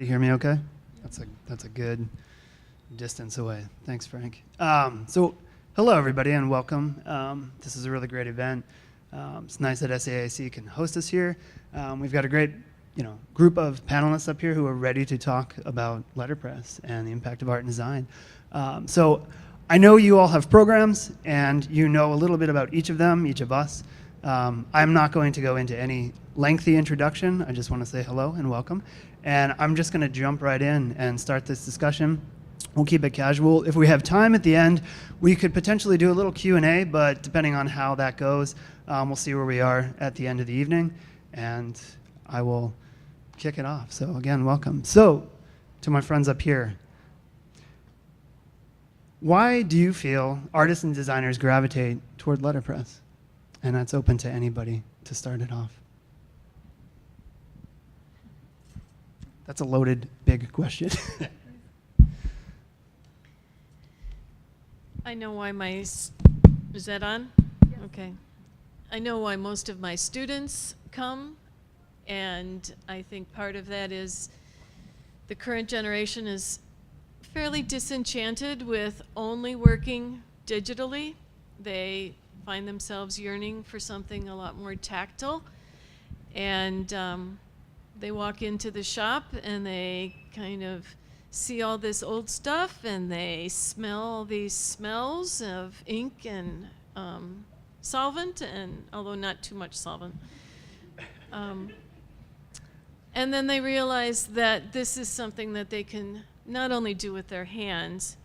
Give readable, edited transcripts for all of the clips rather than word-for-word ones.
You hear me okay? That's a good distance away. Thanks, Frank. So hello, everybody, and welcome. This is a really great event. It's nice that SAIC can host us here. We've got a great group of panelists up here who are ready to talk about letterpress and the impact of art and design. So I know you all have programs, and you know a little bit about each of them, each of us. I'm not going to go into any lengthy introduction. I just want to say hello and welcome. And I'm just going to jump right in and start this discussion. We'll keep it casual. If we have time at the end, we could potentially do a little Q&A, but depending on how that goes, we'll see where we are at the end of the evening, and I will kick it off. So again, welcome. So to my friends up here, why do you feel artists and designers gravitate toward letterpress? And that's open to anybody to start it off. That's a loaded, big question. I know why is that on? Yes. Okay. I know why most of my students come, and I think part of that is the current generation is fairly disenchanted with only working digitally. They find themselves yearning for something a lot more tactile, and they walk into the shop and they kind of see all this old stuff and they smell these smells of ink and solvent, and although not too much solvent. And then they realize that this is something that they can not only do with their hands,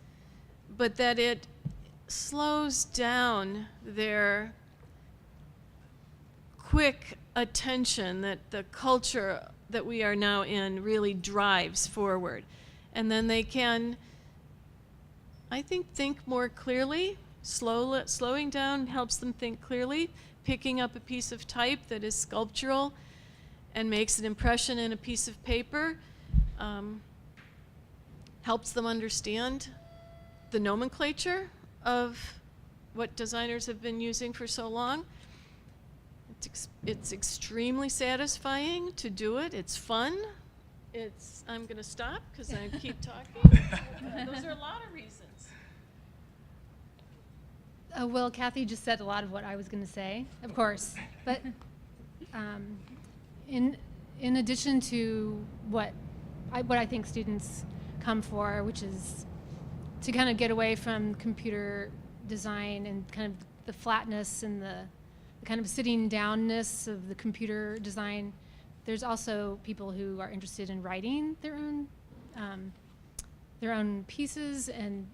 but that it slows down their quick attention that the culture that we are now in really drives forward. And then they can, I think more clearly. Slowing down helps them think clearly. Picking up a piece of type that is sculptural and makes an impression in a piece of paper helps them understand the nomenclature of what designers have been using for so long. It's extremely satisfying to do it. It's fun. I'm going to stop because I keep talking. Those are a lot of reasons. Well, Cathie just said a lot of what I was going to say, of course. But in addition to what I think students come for, which is to kind of get away from computer design and kind of the flatness and the kind of sitting downness of the computer design, there's also people who are interested in writing their own pieces and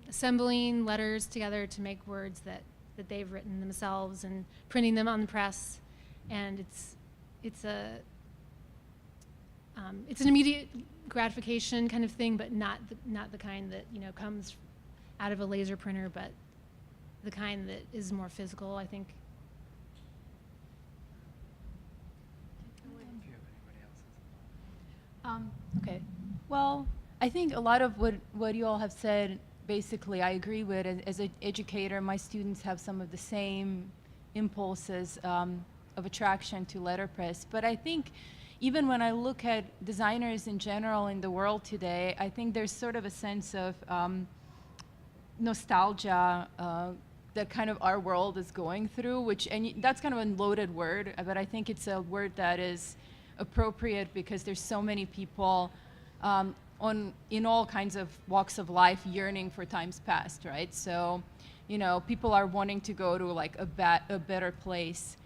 assembling letters together to make words that they've written themselves and printing them on the press. And it's an immediate gratification kind of thing, but not the kind that comes out of a laser printer, but the kind that is more physical, I think. Okay. Well, I think a lot of what you all have said, basically, I agree with. As an educator, my students have some of the same impulses of attraction to letterpress. But I think even when I look at designers in general in the world today, I think there's sort of a sense of nostalgia that kind of our world is going through, and that's kind of a loaded word, but I think it's a word that is appropriate because there's so many people in all kinds of walks of life yearning for times past, right? So, people are wanting to go to like a better place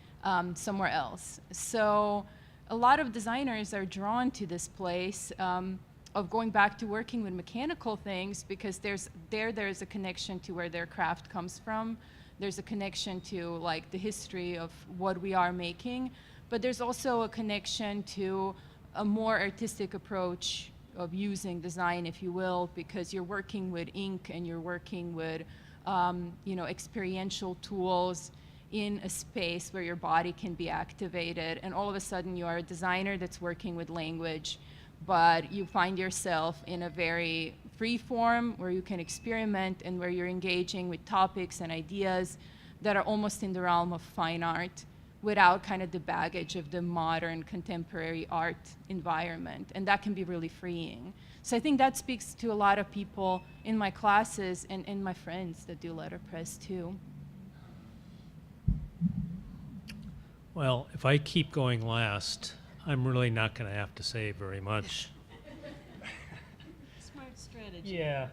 somewhere else. So a lot of designers are drawn to this place of going back to working with mechanical things because there's a connection to where their craft comes from. There's a connection to like the history of what we are making, but there's also a connection to a more artistic approach of using design, if you will, because you're working with ink and you're working with experiential tools in a space where your body can be activated, and all of a sudden you are a designer that's working with language, but you find yourself in a very free form where you can experiment and where you're engaging with topics and ideas that are almost in the realm of fine art, without kind of the baggage of the modern contemporary art environment. And that can be really freeing. So I think that speaks to a lot of people in my classes and my friends that do letterpress too. Well, if I keep going last, I'm really not going to have to say very much. Smart strategy. Yeah.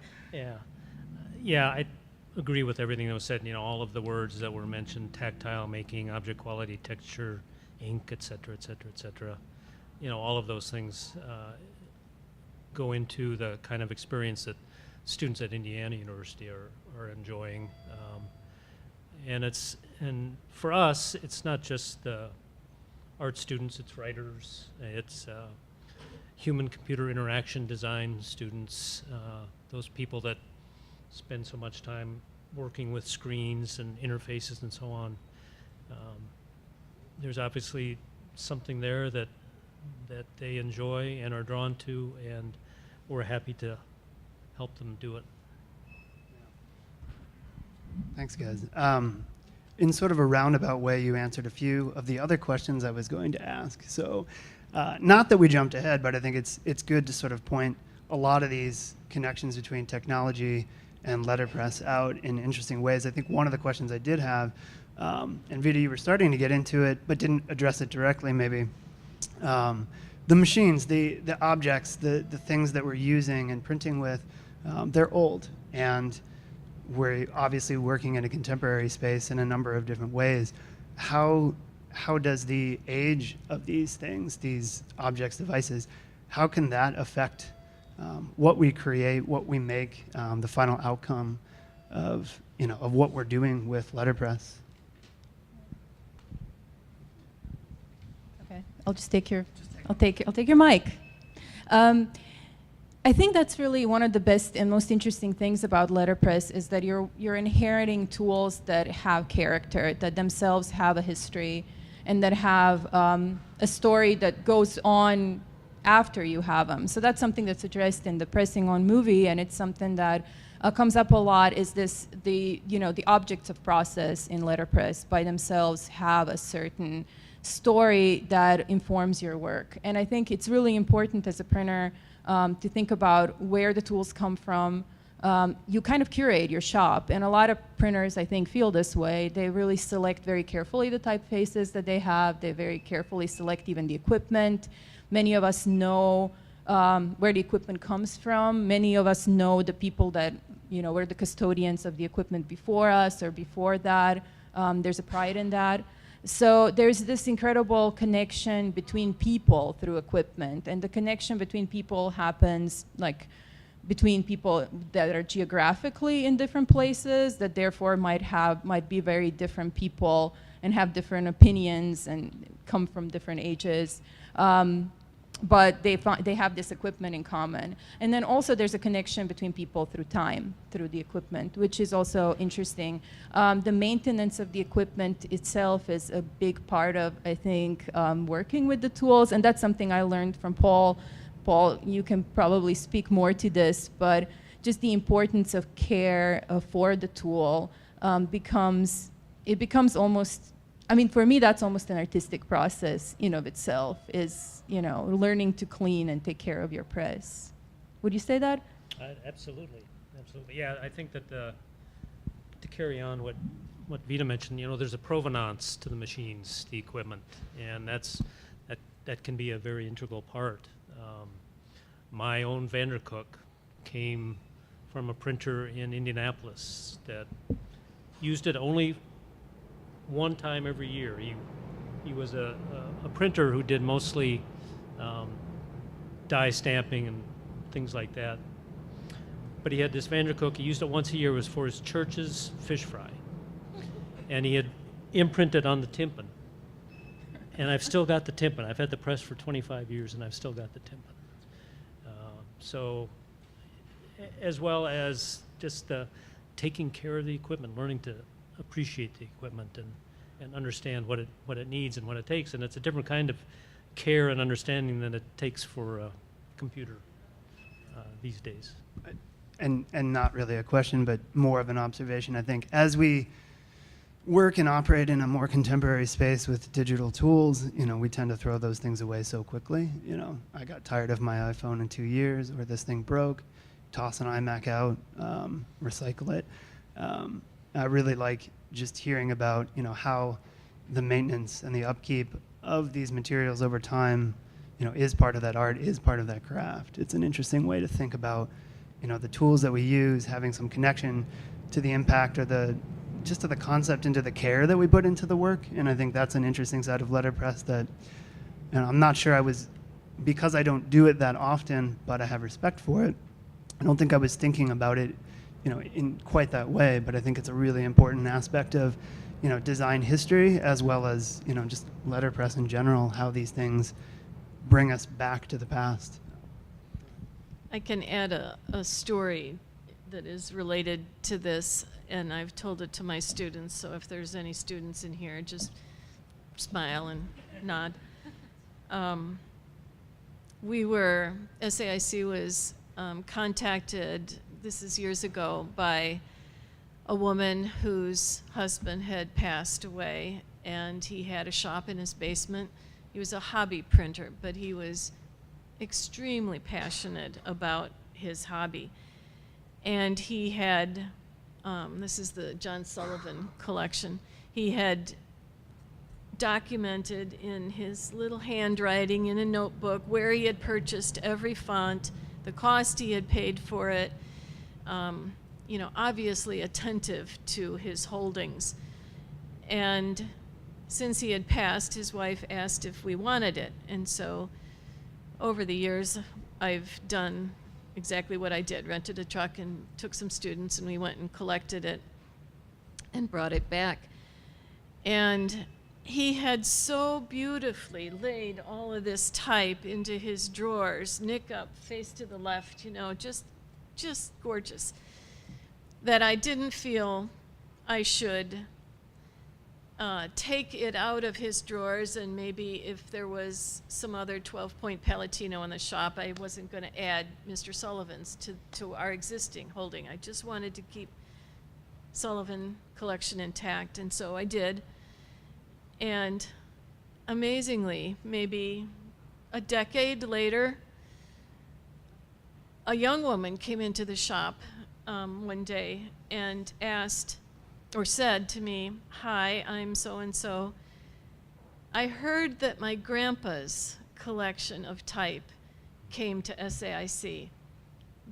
I agree with everything that was said. You know, all of the words that were mentioned: tactile, making, object quality, texture, ink, etc., etc., etc. You know, all of those things go into the kind of experience that students at Indiana University are enjoying. And for us, it's not just the art students, it's writers, it's human-computer interaction design students, those people that spend so much time working with screens and interfaces and so on. There's obviously something there that they enjoy and are drawn to, and we're happy to help them do it. Thanks, guys. In sort of a roundabout way, you answered a few of the other questions I was going to ask. So not that we jumped ahead, but I think it's good to sort of point a lot of these connections between technology and letterpress out in interesting ways. I think one of the questions I did have, and Vida, you were starting to get into it, but didn't address it directly maybe. The machines, the objects, the things that we're using and printing with, they're old. And we're obviously working in a contemporary space in a number of different ways. How does the age of these things, these objects, devices, how can that affect what we create, what we make, the final outcome of what we're doing with letterpress? Okay, I'll just take your mic. I think that's really one of the best and most interesting things about letterpress is that you're inheriting tools that have character, that themselves have a history, and that have a story that goes on after you have them. So that's something that's addressed in the Pressing On movie, and it's something that comes up a lot. Is the objects of process in letterpress by themselves have a certain story that informs your work, and I think it's really important as a printer to think about where the tools come from. You kind of curate your shop, and a lot of printers, I think, feel this way. They really select very carefully the typefaces that they have. They very carefully select even the equipment. Many of us know where the equipment comes from. Many of us know the people that were the custodians of the equipment before us or before that. There's a pride in that. So there's this incredible connection between people through equipment, and the connection between people happens between people that are geographically in different places, that therefore might be very different people and have different opinions and come from different ages. But they have this equipment in common. And then also there's a connection between people through time, through the equipment, which is also interesting. The maintenance of the equipment itself is a big part of, I think, working with the tools. And that's something I learned from Paul. Paul, you can probably speak more to this, but just the importance of care for the tool becomes almost, for me, that's almost an artistic process in of itself, is, learning to clean and take care of your press. Would you say that? Absolutely. Yeah, I think that to carry on what Vida mentioned, there's a provenance to the machines, the equipment, and that can be a very integral part. My own Vandercook came from a printer in Indianapolis that used it only one time every year. He was a printer who did mostly die stamping and things like that. But he had this Vandercook. He used it once a year. It was for his church's fish fry. And he had imprinted on the tympan. And I've still got the tympan. I've had the press for 25 years, and I've still got the tympan. So as well as just taking care of the equipment, learning to appreciate the equipment and understand what it needs and what it takes. And it's a different kind of care and understanding than it takes for a computer these days. And not really a question, but more of an observation, I think. As we work and operate in a more contemporary space with digital tools, we tend to throw those things away so quickly. I got tired of my iPhone in 2 years, or this thing broke, toss an iMac out, recycle it. I really like just hearing about, how the maintenance and the upkeep of these materials over time, is part of that art, is part of that craft. It's an interesting way to think about, the tools that we use, having some connection to the impact or to the concept and to the care that we put into the work. And I think that's an interesting side of letterpress that, I'm not sure because I don't do it that often, but I have respect for it. I don't think I was thinking about it, in quite that way, but I think it's a really important aspect of, design history, as well as, just letterpress in general, how these things bring us back to the past. I can add a story that is related to this, and I've told it to my students, so if there's any students in here, just smile and nod. SAIC was contacted, this is years ago, by a woman whose husband had passed away, and he had a shop in his basement. He was a hobby printer, but he was extremely passionate about his hobby. And he had, this is the John Sullivan collection, he had documented in his little handwriting in a notebook where he had purchased every font, the cost he had paid for it, obviously attentive to his holdings. And since he had passed, his wife asked if we wanted it. And so over the years, I've done exactly what I did, rented a truck and took some students, and we went and collected it and brought it back. And he had so beautifully laid all of this type into his drawers, nick up, face to the left, just gorgeous, that I didn't feel I should take it out of his drawers, and maybe if there was some other 12-point Palatino in the shop, I wasn't going to add Mr. Sullivan's to our existing holding. I just wanted to keep Sullivan collection intact, and so I did. And amazingly, maybe a decade later, a young woman came into the shop one day and asked, or said to me, "Hi, I'm so-and-so. I heard that my grandpa's collection of type came to SAIC.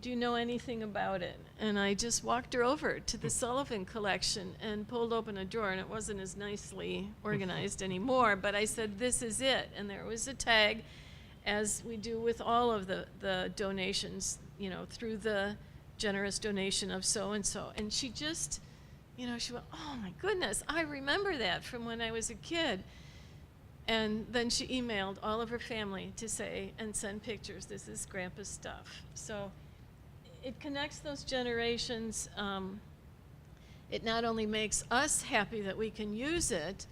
Do you know anything about it?" And I just walked her over to the Sullivan collection and pulled open a drawer, and it wasn't as nicely organized anymore, but I said, "This is it." And there was a tag, as we do with all of the donations, through the generous donation of so-and-so. And she just, she went, "Oh my goodness, I remember that from when I was a kid." And then she emailed all of her family to say, and send pictures, "This is Grandpa's stuff." So it connects those generations. It not only makes us happy that we can use it,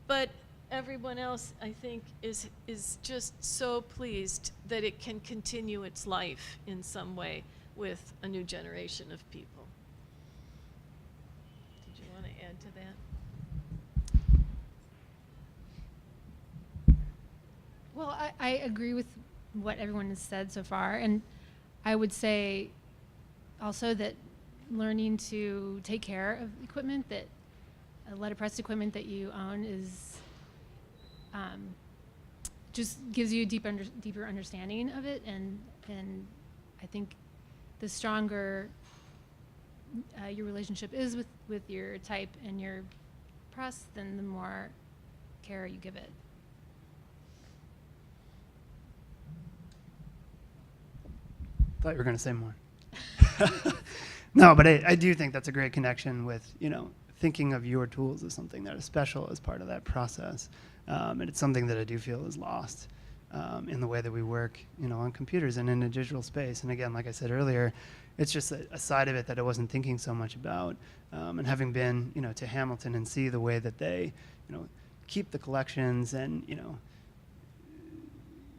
but everyone else, I think, is just so pleased that it can continue its life in some way with a new generation of people. Did you want to add to that? Well, I agree with what everyone has said so far, and I would say also that learning to take care of equipment, that letterpress equipment that you own, is just gives you a deeper understanding of it, and I think the stronger your relationship is with your type and your press, then the more care you give it. Thought you were going to say more. No, but I do think that's a great connection with, thinking of your tools as something that is special as part of that process. And it's something that I do feel is lost in the way that we work, on computers and in a digital space. And again, like I said earlier, it's just a side of it that I wasn't thinking so much about. And having been, to Hamilton and see the way that they, keep the collections and,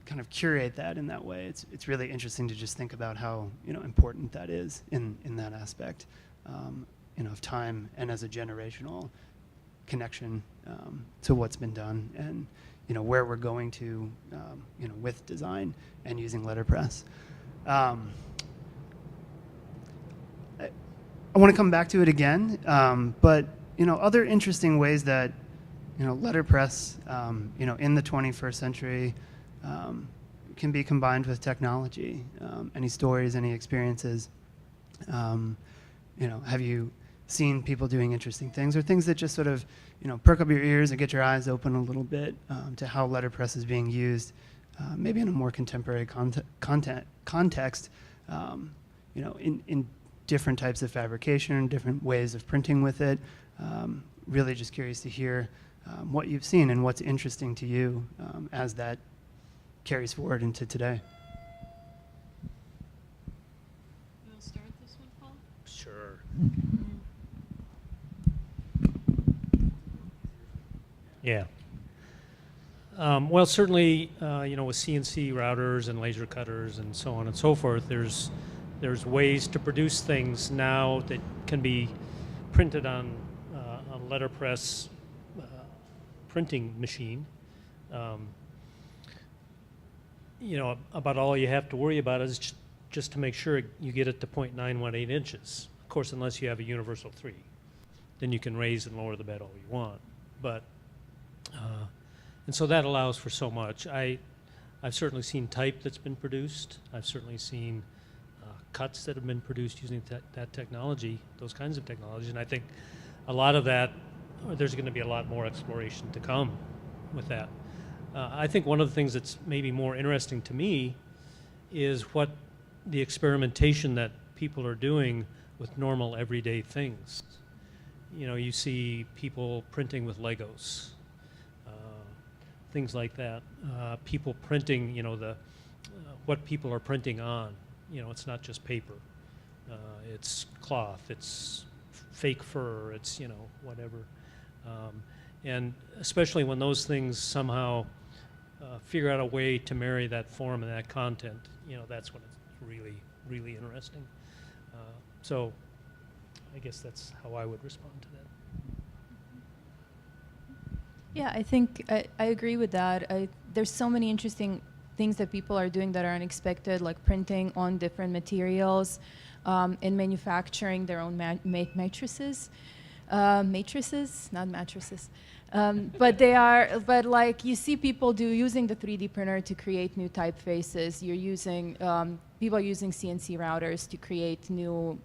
kind of curate that in that way, it's really interesting to just think about how, important that is in that aspect, of time and as a generational connection to what's been done and where we're going to with design and using letterpress. I want to come back to it again, but other interesting ways that letterpress in the 21st century can be combined with technology. Any stories, any experiences? Have you seen people doing interesting things, or things that just sort of perk up your ears and get your eyes open a little bit to how letterpress is being used, maybe in a more contemporary context, in different types of fabrication, different ways of printing with it. Really just curious to hear what you've seen and what's interesting to you as that carries forward into today. You want to start this one, Paul? Sure. Yeah. Well, certainly, with CNC routers and laser cutters and so on and so forth, there's ways to produce things now that can be printed on a letterpress printing machine. About all you have to worry about is just to make sure you get it to 0.918 inches. Of course, unless you have a universal 3, then you can raise and lower the bed all you want. But and so that allows for so much. I've certainly seen type that's been produced. I've certainly seen cuts that have been produced using that technology, those kinds of technologies. And I think a lot of that, there's going to be a lot more exploration to come with that. I think one of the things that's maybe more interesting to me is what the experimentation that people are doing with normal everyday things. You see people printing with Legos, things like that. People printing, what people are printing on. It's not just paper. It's cloth. It's fake fur. It's whatever. And especially when those things somehow figure out a way to marry that form and that content, that's when it's really, really interesting. So I guess that's how I would respond to that. Yeah, I think I agree with that. There's so many interesting things that people are doing that are unexpected, like printing on different materials and manufacturing their own matrices. Matrices, not mattresses. But like you see people using the 3D printer to create new typefaces. You're using, people are using CNC routers to create new,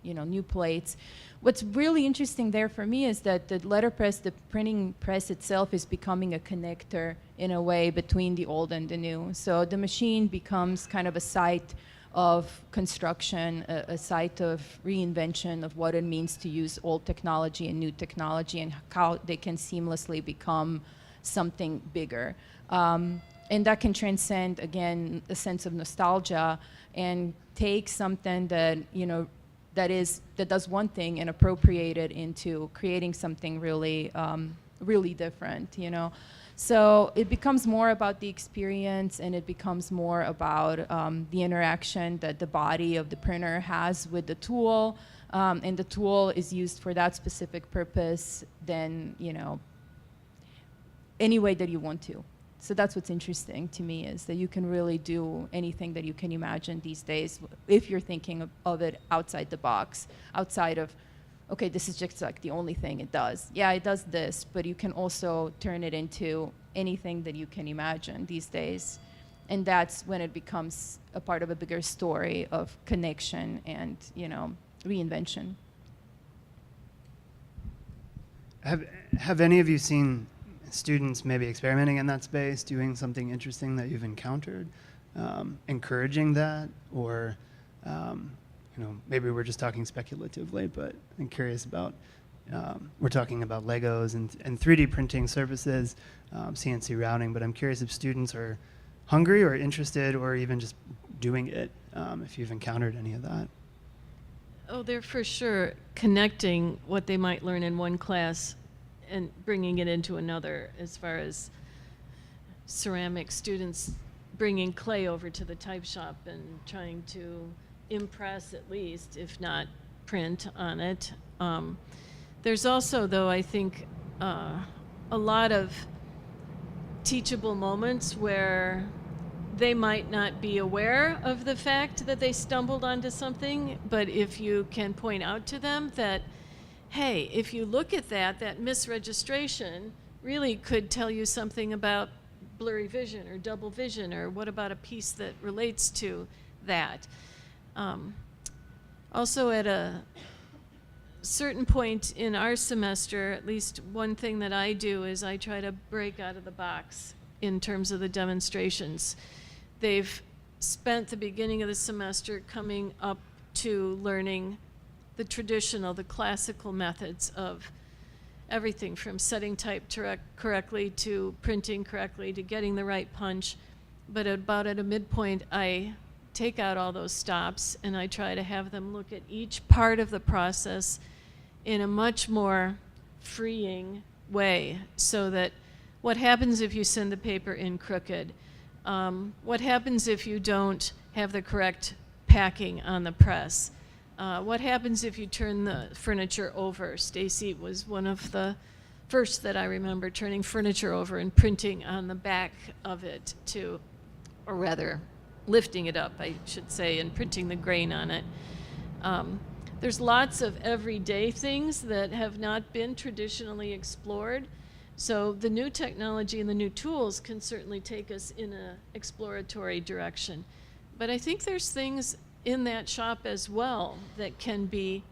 new plates. What's really interesting there for me is that the letterpress, the printing press itself, is becoming a connector in a way between the old and the new. So the machine becomes kind of a site of construction, a site of reinvention of what it means to use old technology and new technology, and how they can seamlessly become something bigger. And that can transcend, again, a sense of nostalgia and take something that, that does one thing and appropriate it into creating something really, really different, So it becomes more about the experience, and it becomes more about the interaction that the body of the printer has with the tool, and the tool is used for that specific purpose, then, any way that you want to. So that's what's interesting to me, is that you can really do anything that you can imagine these days if you're thinking of it outside the box, outside of, okay, this is just like the only thing it does. Yeah, it does this, but you can also turn it into anything that you can imagine these days. And that's when it becomes a part of a bigger story of connection and, reinvention. Have any of you seen students maybe experimenting in that space, doing something interesting that you've encountered, encouraging that, or maybe we're just talking speculatively, but I'm curious about, we're talking about Legos and 3D printing services, CNC routing, but I'm curious if students are hungry or interested or even just doing it, if you've encountered any of that. Oh, they're for sure connecting what they might learn in one class and bringing it into another, as far as ceramic students bringing clay over to the type shop and trying to impress, at least, if not print on it. There's also, though, I think a lot of teachable moments where they might not be aware of the fact that they stumbled onto something, but if you can point out to them that, hey, if you look at that misregistration really could tell you something about blurry vision or double vision, or what about a piece that relates to that. Also, at a certain point in our semester, at least one thing that I do is I try to break out of the box in terms of the demonstrations. They've spent the beginning of the semester coming up to learning the traditional, the classical methods of everything from setting type correctly to printing correctly to getting the right punch. But about at a midpoint, I take out all those stops and I try to have them look at each part of the process in a much more freeing way, so that what happens if you send the paper in crooked? What happens if you don't have the correct packing on the press? What happens if you turn the furniture over? Stacy was one of the first that I remember turning furniture over and printing on the back of it or rather lifting it up, I should say, and printing the grain on it. There's lots of everyday things that have not been traditionally explored. So the new technology and the new tools can certainly take us in an exploratory direction. But I think there's things in that shop as well that can be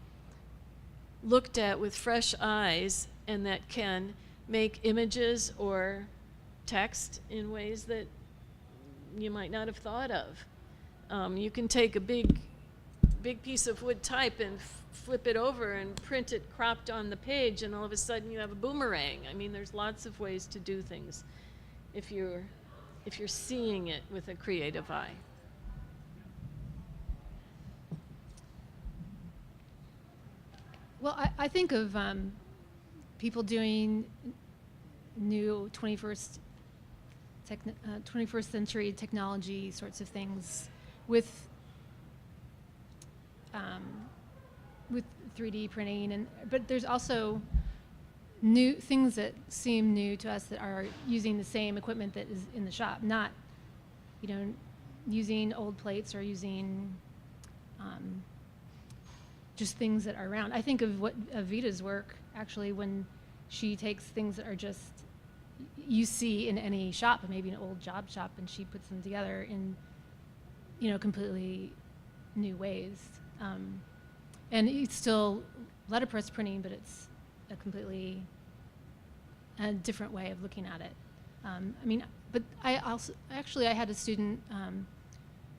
looked at with fresh eyes and that can make images or text in ways that you might not have thought of. You can take a big piece of wood type and flip it over and print it cropped on the page, and all of a sudden you have a boomerang. I mean, there's lots of ways to do things if you're seeing it with a creative eye. Well, I think of people doing new 21st century technology sorts of things with 3D printing, but there's also new things that seem new to us that are using the same equipment that is in the shop, not, using old plates or using just things that are around. I think of Vida's work, actually, when she takes things that are just you see in any shop, maybe an old job shop, and she puts them together in, completely new ways. And it's still letterpress printing, but it's a completely different way of looking at it. But I had a student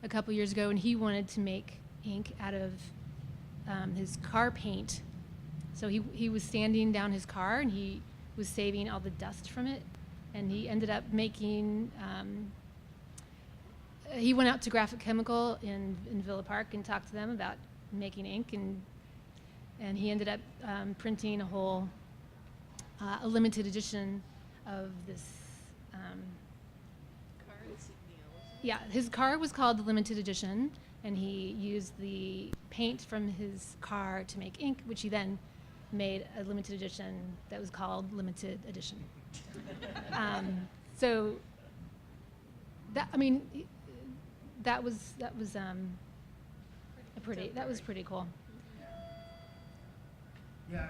a couple years ago, and he wanted to make ink out of his car paint. So he was sanding down his car, and he was saving all the dust from it, and he ended up making, he went out to Graphic Chemical in Villa Park and talked to them about making ink, and he ended up printing a whole a limited edition of this Car insignia. yeah, his car was called the limited edition, and he used the paint from his car to make ink, which he then made a limited edition that was called limited edition. So that was pretty cool. Yeah,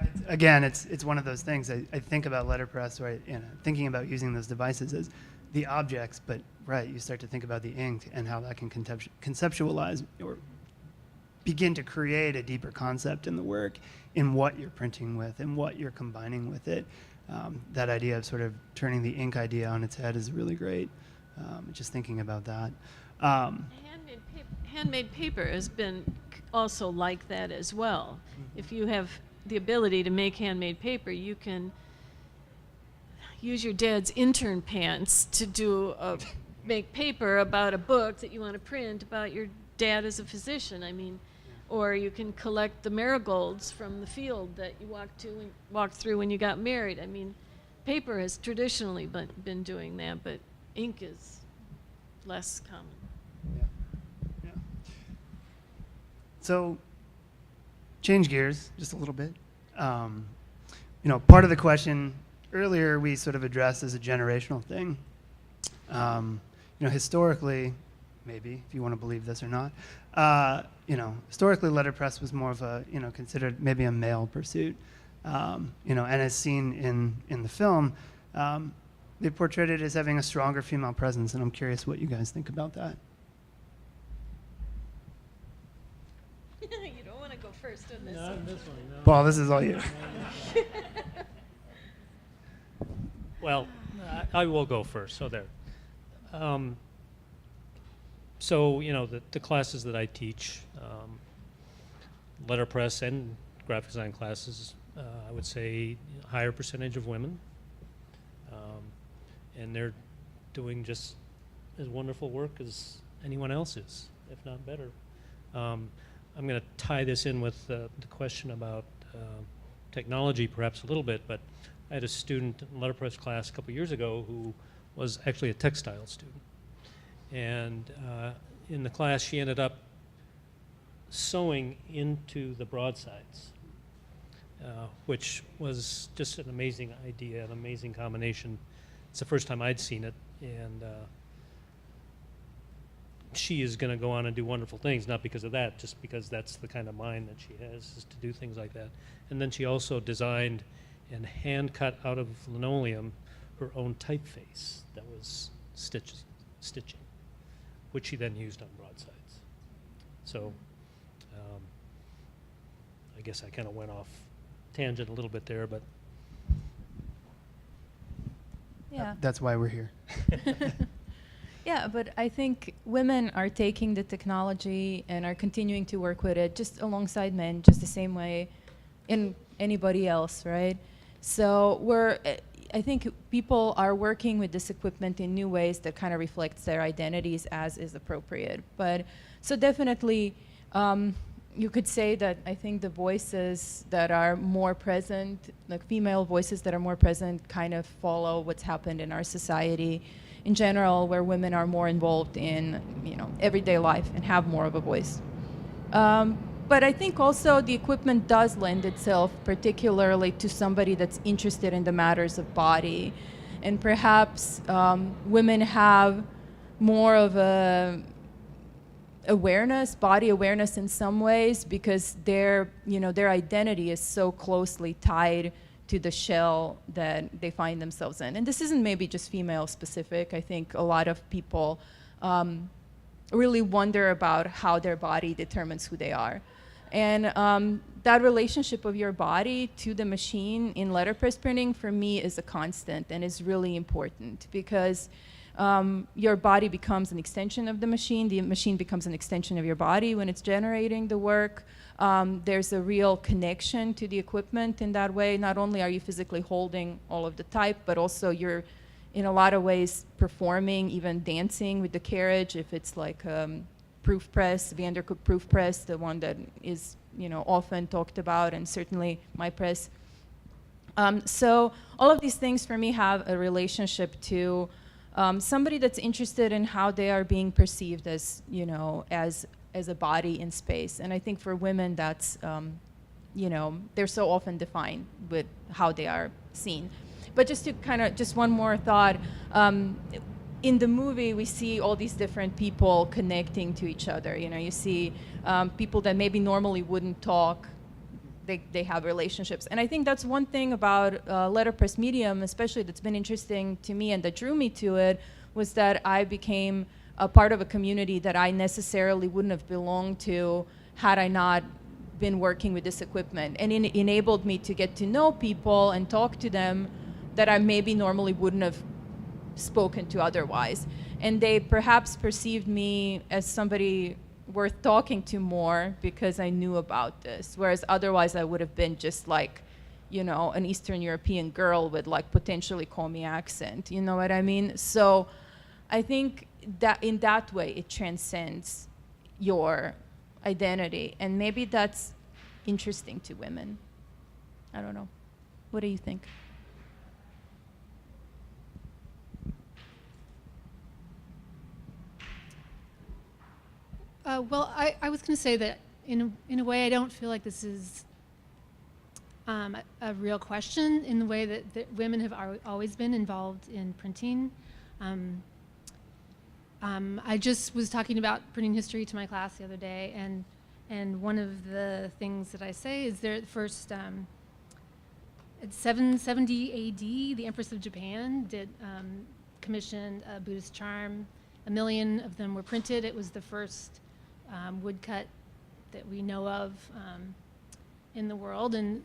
it's one of those things. I think about letterpress, right? And thinking about using those devices as the objects, but right, you start to think about the ink and how that can conceptualize or begin to create a deeper concept in the work, in what you're printing with and what you're combining with it. That idea of sort of turning the ink idea on its head is really great. Just thinking about that. Handmade paper has been also like that as well. If you have the ability to make handmade paper, you can use your dad's intern pants to make paper about a book that you want to print about your dad as a physician. Or you can collect the marigolds from the field that you walked through when you got married. Paper has traditionally been doing that, but ink is less common. Yeah. So, change gears just a little bit. Part of the question earlier we sort of addressed as a generational thing. Historically, maybe if you want to believe this or not, historically letterpress was more of a considered maybe a male pursuit. And as seen in the film, they portrayed it as having a stronger female presence, and I'm curious what you guys think about that. You don't want to go first on this No, one. this one, no. Paul, this is all you. Well, I will go first. So there. So the classes that I teach, letterpress and graphic design classes, I would say a higher percentage of women, and they're doing just as wonderful work as anyone else is, if not better. I'm going to tie this in with the question about technology perhaps a little bit, but I had a student in letterpress class a couple years ago who was actually a textile student. And in the class, she ended up sewing into the broadsides, which was just an amazing idea, an amazing combination. It's the first time I'd seen it, and she is going to go on and do wonderful things, not because of that, just because that's the kind of mind that she has, is to do things like that. And then she also designed and hand cut out of linoleum her own typeface that was stitching, which she then used on broadsides. So I guess I kind of went off tangent a little bit there, but Yeah. That's why we're here. Yeah, but I think women are taking the technology and are continuing to work with it just alongside men, just the same way in anybody else, right? So I think people are working with this equipment in new ways that kind of reflects their identities as is appropriate. But so definitely, you could say that I think the voices that are more present, like female voices that are more present, kind of follow what's happened in our society in general, where women are more involved in everyday life and have more of a voice. But I think also the equipment does lend itself particularly to somebody that's interested in the matters of body. And perhaps women have more of a body awareness in some ways, because their identity is so closely tied to the shell that they find themselves in. And this isn't maybe just female specific. I think a lot of people really wonder about how their body determines who they are. And that relationship of your body to the machine in letterpress printing for me is a constant and is really important, because your body becomes an extension of the machine becomes an extension of your body when it's generating the work. There's a real connection to the equipment in that way. Not only are you physically holding all of the type, but also you're in a lot of ways performing, even dancing with the carriage, if it's like proof press, Vandercook proof press, the one that is often talked about, and certainly my press. So all of these things for me have a relationship to somebody that's interested in how they are being perceived as as a body in space. And I think for women that's they're so often defined with how they are seen. But just to just one more thought, in the movie we see all these different people connecting to each other. You see people that maybe normally wouldn't talk, they have relationships. And I think that's one thing about letterpress medium, especially that's been interesting to me and that drew me to it, was that I became a part of a community that I necessarily wouldn't have belonged to had I not been working with this equipment. And it enabled me to get to know people and talk to them that I maybe normally wouldn't have spoken to otherwise. And they perhaps perceived me as somebody worth talking to more because I knew about this, whereas otherwise I would have been just like, an Eastern European girl with like potentially Comi accent, you know what I mean? So I think that in that way it transcends your identity, and maybe that's interesting to women. I don't know. What do you think? Well, I was going to say that in a way I don't feel like this is a real question in the way that women have always been involved in printing. I just was talking about printing history to my class the other day, and one of the things that I say is there first, at 770 AD, the Empress of Japan commissioned a Buddhist charm. 1 million of them were printed. It was the first woodcut that we know of in the world, and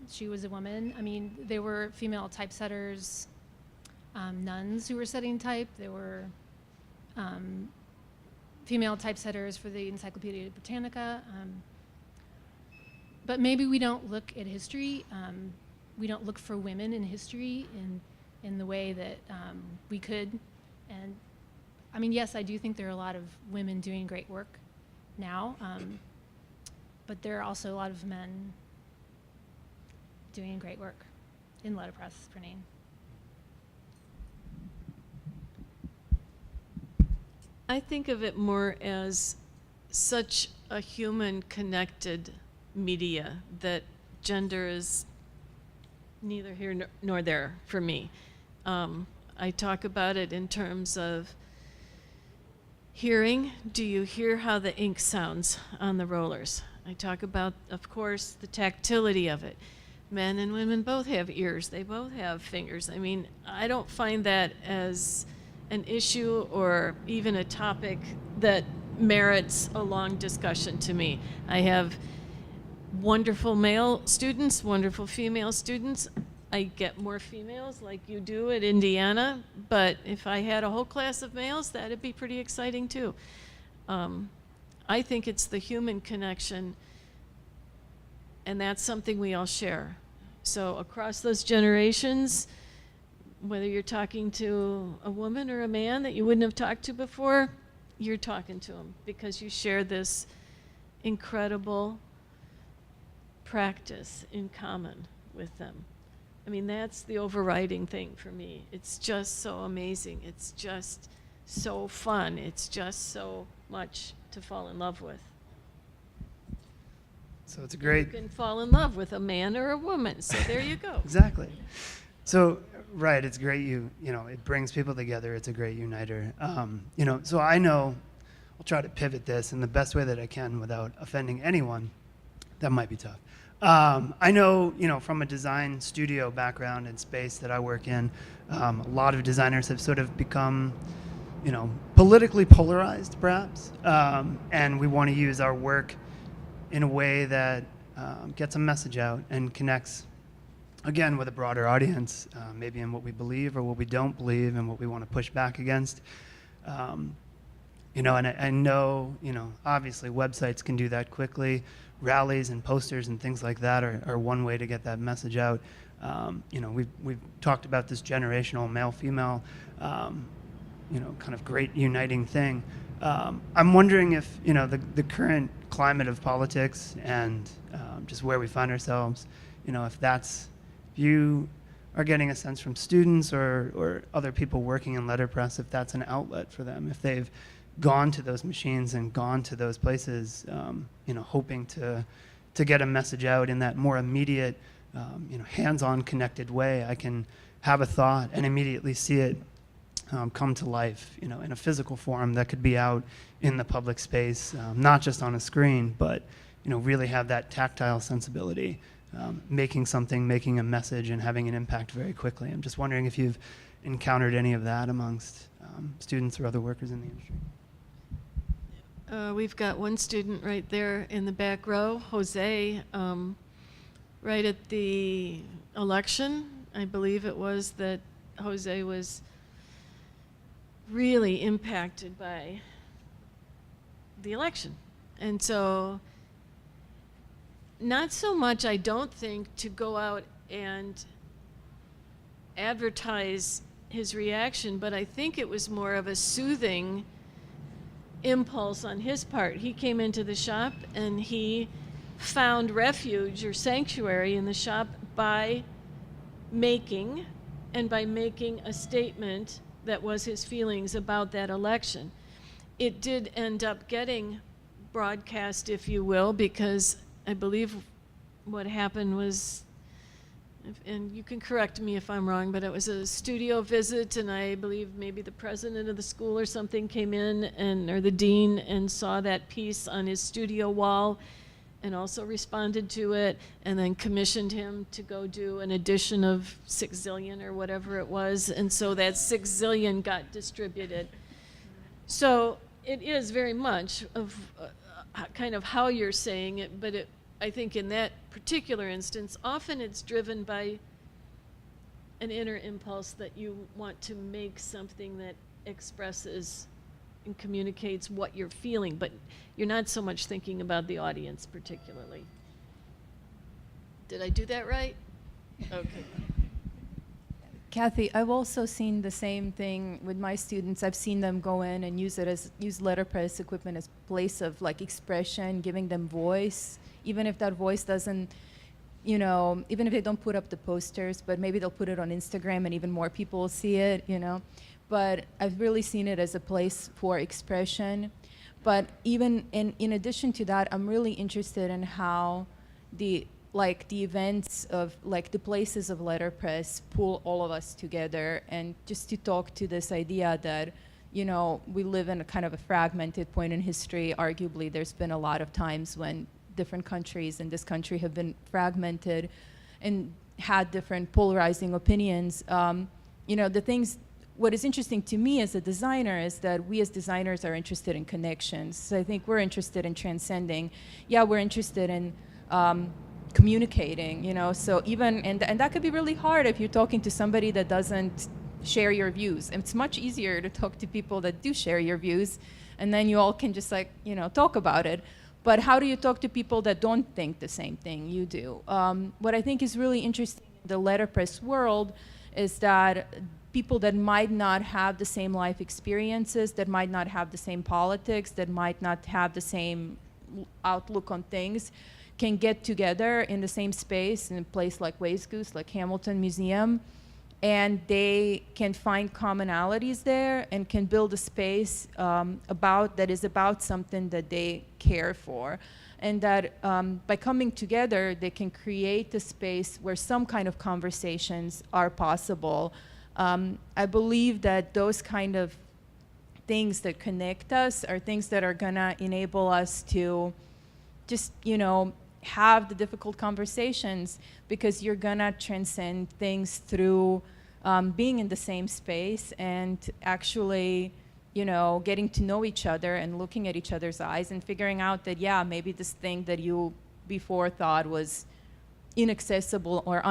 she was a woman. I mean, there were female typesetters, nuns who were setting type. There were female typesetters for the Encyclopedia Britannica. But maybe we don't look at history, we don't look for women in history in the way that we could. And I mean, yes, I do think there are a lot of women doing great work now, but there are also a lot of men doing great work in letterpress printing. I think of it more as such a human connected media that gender is neither here nor there for me. I talk about it in terms of hearing. Do you hear how the ink sounds on the rollers? I talk about, of course, the tactility of it. Men and women both have ears. They both have fingers. I mean, I don't find that as an issue or even a topic that merits a long discussion to me. I have wonderful male students, wonderful female students. I get more females like you do at Indiana, but if I had a whole class of males, that'd be pretty exciting too. I think it's the human connection, and that's something we all share. So across those generations, whether you're talking to a woman or a man that you wouldn't have talked to before, you're talking to them because you share this incredible practice in common with them. I mean, that's the overriding thing for me. It's just so amazing. It's just so fun. It's just so much to fall in love with. So it's a great. You can fall in love with a man or a woman. So there you go. Exactly. So, right, it's great it brings people together. It's a great uniter. So I know, I'll try to pivot this in the best way that I can without offending anyone. That might be tough. I know, from a design studio background and space that I work in, a lot of designers have sort of become, politically polarized, perhaps. And we want to use our work in a way that gets a message out and connects, again, with a broader audience, maybe in what we believe or what we don't believe and what we want to push back against. And I know, obviously websites can do that quickly. Rallies and posters and things like that are one way to get that message out. We've talked about this generational male-female, kind of great uniting thing. I'm wondering if, the current climate of politics and just where we find ourselves, if you are getting a sense from students or other people working in letterpress, if that's an outlet for them, if they've gone to those machines and gone to those places, hoping to get a message out in that more immediate, hands-on connected way. I can have a thought and immediately see it come to life, in a physical form that could be out in the public space, not just on a screen, but really have that tactile sensibility, making a message and having an impact very quickly. I'm just wondering if you've encountered any of that amongst students or other workers in the industry. We've got one student right there in the back row, Jose, right at the election. I believe it was that Jose was really impacted by the election. And so not so much, I don't think, to go out and advertise his reaction, but I think it was more of a soothing impulse on his part. He came into the shop and he found refuge or sanctuary in the shop by making a statement that was his feelings about that election. It did end up getting broadcast, if you will, because I believe what happened was, and you can correct me if I'm wrong, but it was a studio visit, and I believe maybe the president of the school or something came in, or the dean, and saw that piece on his studio wall and also responded to it, and then commissioned him to go do an edition of 6 zillion or whatever it was, and so that 6 zillion got distributed. So it is very much of kind of how you're saying it, but I think in that particular instance, often it's driven by an inner impulse that you want to make something that expresses and communicates what you're feeling, but you're not so much thinking about the audience particularly. Did I do that right? Okay. Cathie, I've also seen the same thing with my students. I've seen them go in and use letterpress equipment as place of like expression, giving them voice, even if that voice doesn't, even if they don't put up the posters, but maybe they'll put it on Instagram and even more people will see it, But I've really seen it as a place for expression. But even in addition to that, I'm really interested in how the events of the places of letterpress pull all of us together, and just to talk to this idea that we live in a kind of a fragmented point in history. Arguably there's been a lot of times when different countries in this country have been fragmented and had different polarizing opinions. What is interesting to me as a designer is that we as designers are interested in connections. So I think we're interested in transcending. Yeah, we're interested in communicating, so even, and that could be really hard if you're talking to somebody that doesn't share your views. And it's much easier to talk to people that do share your views, and then you all can just talk about it. But how do you talk to people that don't think the same thing you do? What I think is really interesting in the letterpress world is that people that might not have the same life experiences, that might not have the same politics, that might not have the same outlook on things, can get together in the same space in a place like Ways Goose, like Hamilton Museum, and they can find commonalities there and can build a space that is about something that they care for. And that by coming together, they can create a space where some kind of conversations are possible. I believe that those kind of things that connect us are things that are gonna enable us to just, have the difficult conversations, because you're gonna transcend things through being in the same space and actually, getting to know each other and looking at each other's eyes and figuring out that, yeah, maybe this thing that you before thought was inaccessible or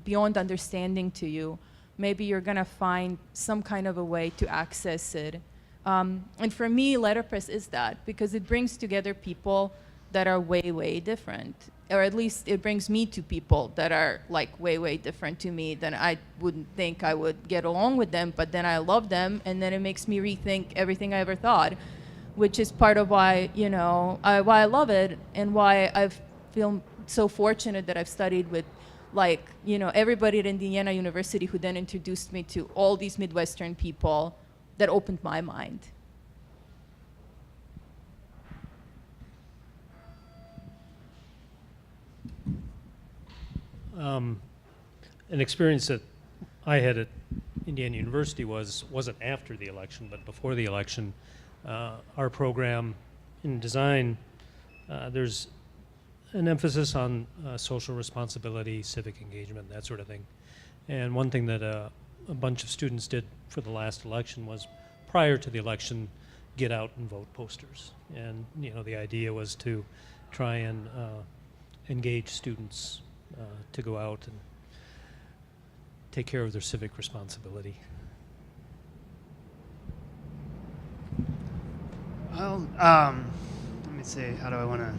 beyond understanding to you, maybe you're gonna find some kind of a way to access it. And for me, letterpress is that, because it brings together people that are way, way different. Or at least it brings me to people that are way, way different to me. Then I wouldn't think I would get along with them, but then I love them, and then it makes me rethink everything I ever thought, which is part of why, why I love it, and why I feel so fortunate that I've studied with everybody at Indiana University, who then introduced me to all these Midwestern people that opened my mind. An experience that I had at Indiana University wasn't after the election, but before the election. Our program in design, there's an emphasis on social responsibility, civic engagement, that sort of thing. And one thing that a bunch of students did for the last election was, prior to the election, get out and vote posters. And the idea was to try and engage students to go out and take care of their civic responsibility. Well, let me see. How do I want to?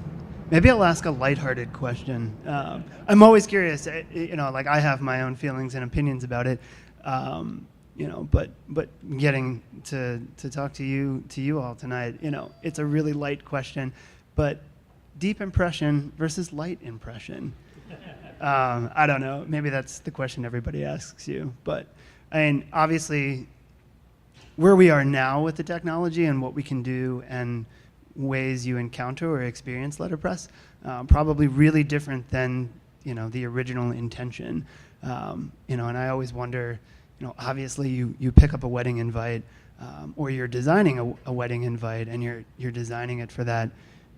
Maybe I'll ask a lighthearted question. I'm always curious. I have my own feelings and opinions about it. But getting to talk to you all tonight, it's a really light question, but deep impression versus light impression. I don't know. Maybe that's the question everybody asks you. But obviously, where we are now with the technology and what we can do and ways you encounter or experience letterpress, probably really different than, the original intention. And I always wonder, obviously you pick up a wedding invite, or you're designing a wedding invite, and you're designing it for that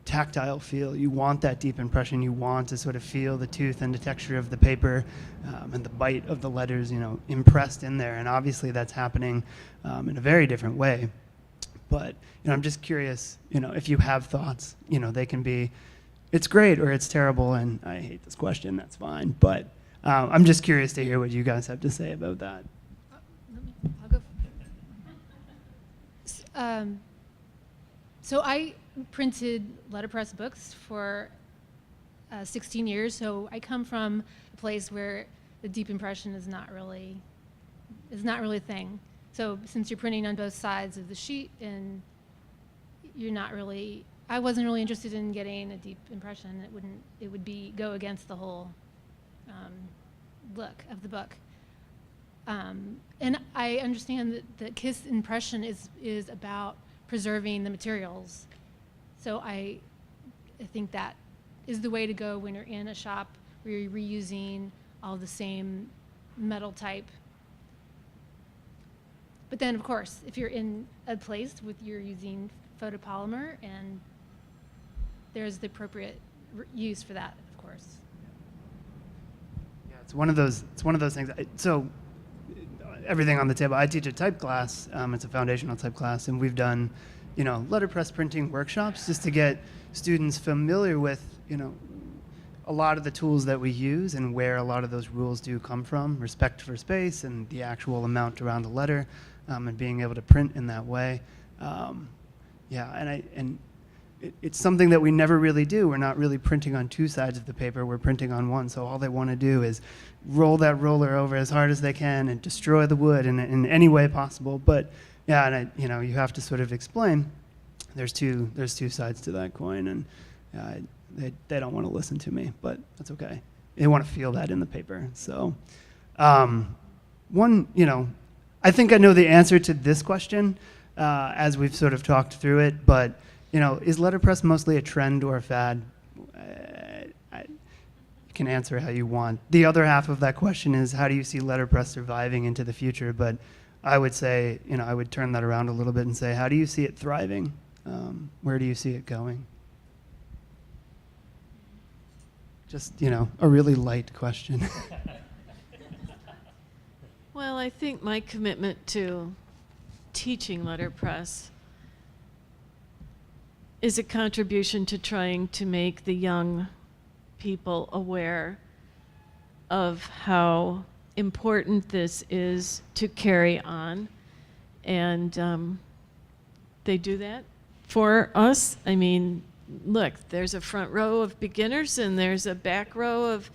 tactile feel. You want that deep impression. You want to sort of feel the tooth and the texture of the paper, and the bite of the letters, impressed in there. And obviously that's happening in a very different way. But I'm just curious, if you have thoughts, they can be, it's great or it's terrible. And I hate this question. That's fine. But I'm just curious to hear what you guys have to say about that. I'll go. So I printed letterpress books for 16 years. So I come from a place where the deep impression is not really a thing. So since you're printing on both sides of the sheet, and I wasn't really interested in getting a deep impression. It would go against the whole look of the book. And I understand that the KISS impression is about preserving the materials. So I think that is the way to go when you're in a shop where you're reusing all the same metal type. But then, of course, if you're in a place you're using photopolymer, and there's the appropriate use for that, of course. Yeah, it's one of those things. So everything on the table. I teach a type class. It's a foundational type class, and we've done, letterpress printing workshops just to get students familiar with, a lot of the tools that we use and where a lot of those rules do come from, respect for space and the actual amount around a letter, and being able to print in that way. It's something that we never really do. We're not really printing on two sides of the paper. We're printing on one. So all they want to do is roll that roller over as hard as they can and destroy the wood in any way possible. But yeah, and you have to sort of explain. There's two sides to that coin, and they don't want to listen to me, but that's okay. They want to feel that in the paper. So I think I know the answer to this question as we've sort of talked through it, but is letterpress mostly a trend or a fad? You can answer how you want. The other half of that question is, how do you see letterpress surviving into the future? But I would say, I would turn that around a little bit and say, how do you see it thriving? Where do you see it going? Just, a really light question. Well, I think my commitment to teaching letterpress is a contribution to trying to make the young people aware of how important this is to carry on. And they do that for us. I mean, look, there's a front row of beginners and there's a back row of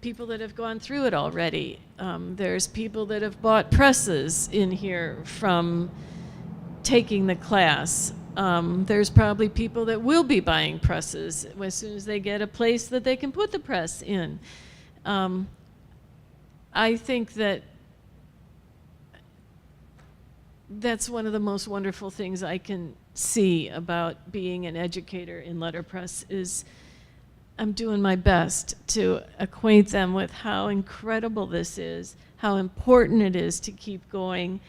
people that have gone through it already. There's people that have bought presses in here from taking the class. There's probably people that will be buying presses as soon as they get a place that they can put the press in. I think that's one of the most wonderful things I can see about being an educator in letterpress is I'm doing my best to acquaint them with how incredible this is, how important it is to keep going,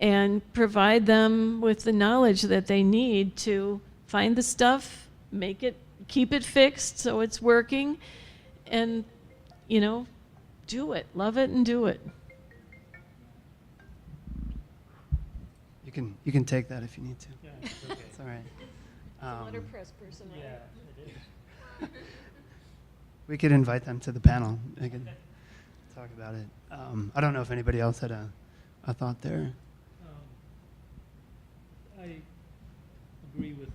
and provide them with the knowledge that they need to find the stuff, make it, keep it fixed so it's working, and, do it. Love it and do it. You can take that if you need to. Yeah, it's okay. It's all right. Letterpress person. Yeah, it is. We could invite them to the panel. They could talk about it. I don't know if anybody else had a thought there. I agree with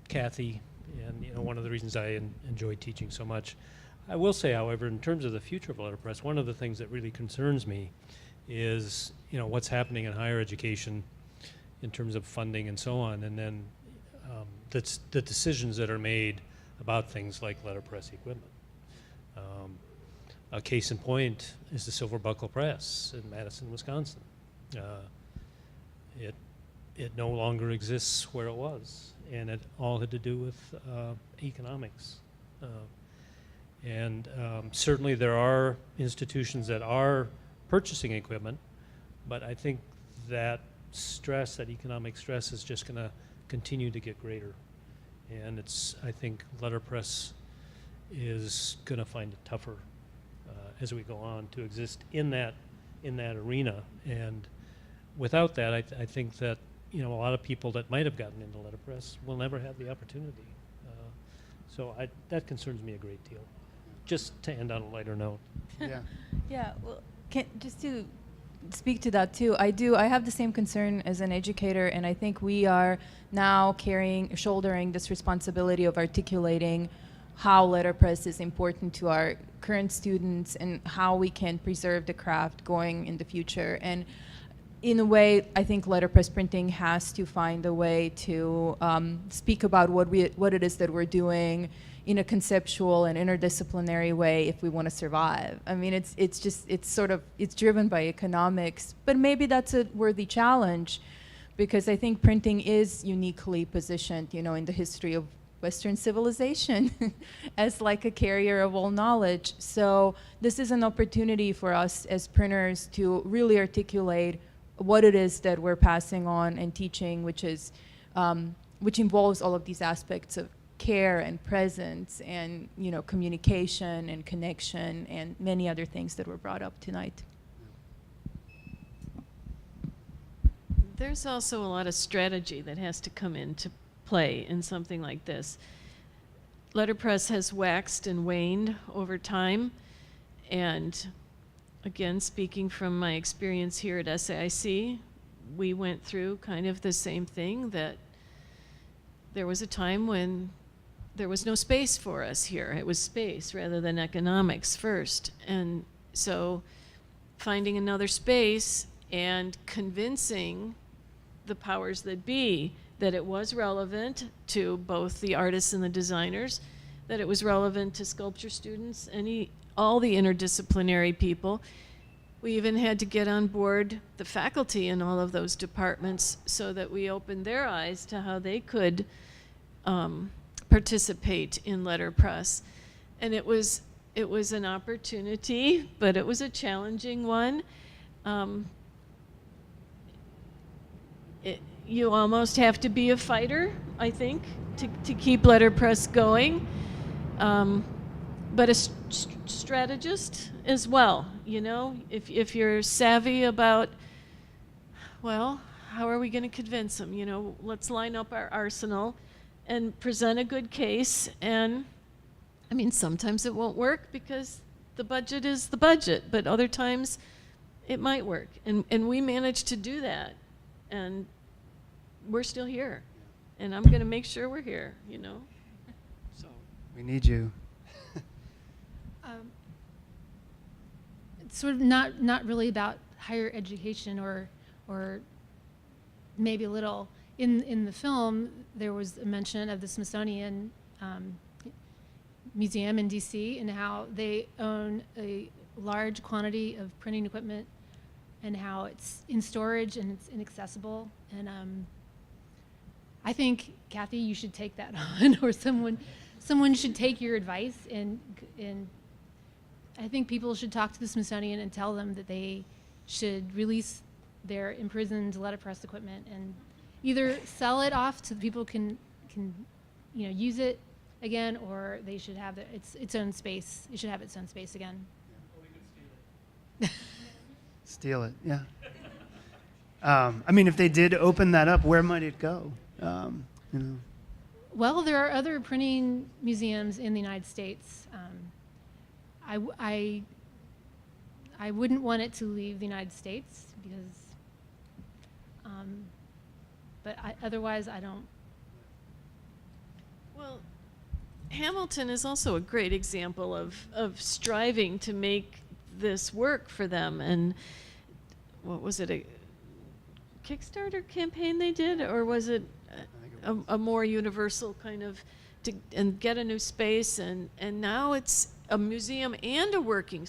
Cathie, and one of the reasons I enjoy teaching so much. I will say, however, in terms of the future of letterpress, one of the things that really concerns me is what's happening in higher education in terms of funding and so on, and then the decisions that are made about things like letterpress equipment. A case in point is the Silver Buckle Press in Madison, Wisconsin. it no longer exists where it was, and it all had to do with economics. Certainly there are institutions that are purchasing equipment, but I think that stress, that economic stress, is just going to continue to get greater. And I think letterpress is going to find it tougher as we go on to exist in that arena. And without that, I think that a lot of people that might have gotten into letterpress will never have the opportunity. So that concerns me a great deal. Just to end on a lighter note. Yeah. Yeah, well, just to speak to that too, I have the same concern as an educator, and I think we are now shouldering this responsibility of articulating how letterpress is important to our current students and how we can preserve the craft going in the future. And in a way, I think letterpress printing has to find a way to speak about what it is that we're doing in a conceptual and interdisciplinary way if we want to survive. I mean, it's driven by economics, but maybe that's a worthy challenge, because I think printing is uniquely positioned, in the history of Western civilization as like a carrier of all knowledge. So this is an opportunity for us as printers to really articulate what it is that we're passing on and teaching, which involves all of these aspects of care and presence and communication and connection and many other things that were brought up tonight. There's also a lot of strategy that has to come into play in something like this. Letterpress has waxed and waned over time, and again, speaking from my experience here at SAIC, we went through kind of the same thing, that there was a time when there was no space for us here. It was space rather than economics first. And so finding another space and convincing the powers that be that it was relevant to both the artists and the designers, that it was relevant to sculpture students, all the interdisciplinary people. We even had to get on board the faculty in all of those departments so that we opened their eyes to how they could participate in letterpress. And it was an opportunity, but it was a challenging one. You almost have to be a fighter, I think, to keep letterpress going, but a strategist as well. If you're savvy about, well, how are we going to convince them? Let's line up our arsenal and present a good case. And I mean, sometimes it won't work because the budget is the budget, but other times it might work. And we managed to do that. And we're still here. And I'm going to make sure we're here, So We need you. It's sort of not really about higher education or maybe a little. In the film, there was a mention of the Smithsonian Museum in DC and how they own a large quantity of printing equipment and how it's in storage and it's inaccessible. And I think, Cathie, you should take that on, or someone should take your advice, and I think people should talk to the Smithsonian and tell them that they should release their imprisoned letterpress equipment and either sell it off so people can use it again, or they should have its own space. It should have its own space again. Or we could steal it. Steal it, yeah. I mean, if they did open that up, where might it go? Well, there are other printing museums in the United States. I wouldn't want it to leave the United States because, but otherwise I don't. Well, Hamilton is also a great example of striving to make this work for them. And what was it, a Kickstarter campaign they did, or was it a more universal kind of and get a new space, and now it's a museum and a working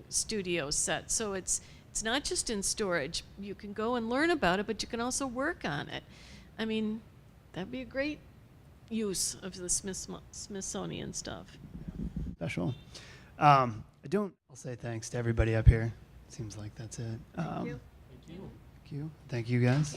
studio set, so it's It's not just in storage. You can go and learn about it, but you can also work on it. I mean, that'd be a great use of the Smithsonian stuff. Special. I'll say thanks to everybody up here. Seems like that's it. Thank you. Thank you. Thank you. Thank you, guys.